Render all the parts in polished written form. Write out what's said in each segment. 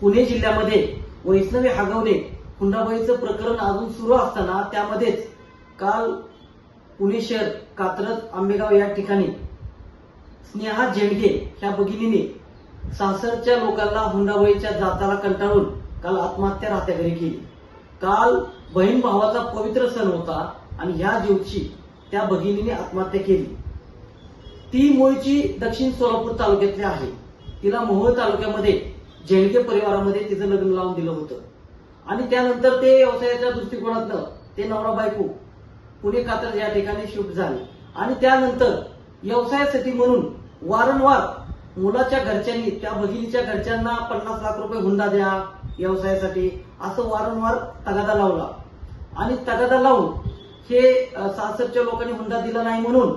पुणे जिल्ह्यामध्ये वैष्णवी हागवणे हुंडाबळीचं प्रकरण अजून सुरू असताना त्यामध्येच काल पुणे शहर कात्रज आंबेगाव या ठिकाणी स्नेहा झेंडगे ह्या भगिनीने सासरच्या लोकांना हुंडाबळीच्या जाचाला कंटाळून काल आत्महत्या राहत्या घरी केली। काल बहीण भावाचा पवित्र सण होता आणि ह्या दिवशी त्या भगिनीने आत्महत्या केली। ती मूळची दक्षिण सोलापूर तालुक्यातली आहे। तिला मोहोळ तालुक्यामध्ये झेंडगे परिवारामध्ये तिचं लग्न लावून दिलं होतं आणि त्यानंतर ते व्यवसायाच्या दृष्टिकोनातनं ते नवरा बायको पुणे कात्रज या ठिकाणी शिफ्ट झाले आणि त्यानंतर व्यवसायासाठी म्हणून वारंवार मुलाच्या घरच्यांनी त्या भगिनीच्या घरच्यांना 50 लाख रुपये हुंडा द्या व्यवसायासाठी असं वारंवार तगादा लावला आणि तगादा लावून हे सासरच्या लोकांनी हुंडा दिला नाही म्हणून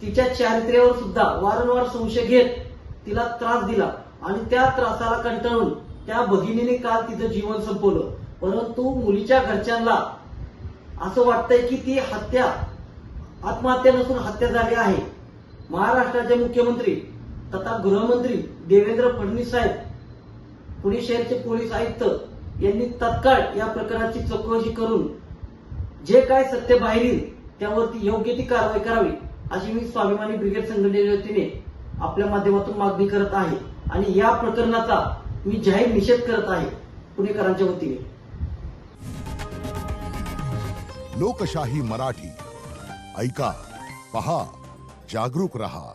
तिच्या चारित्र्यावर सुद्धा वारंवार संशय घेत तिला त्रास दिला आणि त्या त्रासाला कंटाळून त्या भगिनीने काल तिचं जीवन संपवलं। परंतु मुलीच्या घरच्यांना असं वाटतंय की ती आत्महत्या नसून हत्या झाली आहे। महाराष्ट्राचे मुख्यमंत्री तथा गृहमंत्री देवेंद्र फडणवीस साहेब, पुणे शहरचे पोलीस आयुक्त यांनी तत्काळ या प्रकरणाची चौकशी करून जे काय सत्य बाहेर येईल त्यावरती योग्य ती कारवाई करावी अशी मी स्वाभिमानी ब्रिगेड संघटनेच्या वतीने आपल्या माध्यमातून मागणी करत आहे आणि या प्रकरणाचा मी जाहीर निषेध करत आहे पुणेकरांच्या वतीने। लोकशाही मराठी ऐका, पहा, जागरूक रहा।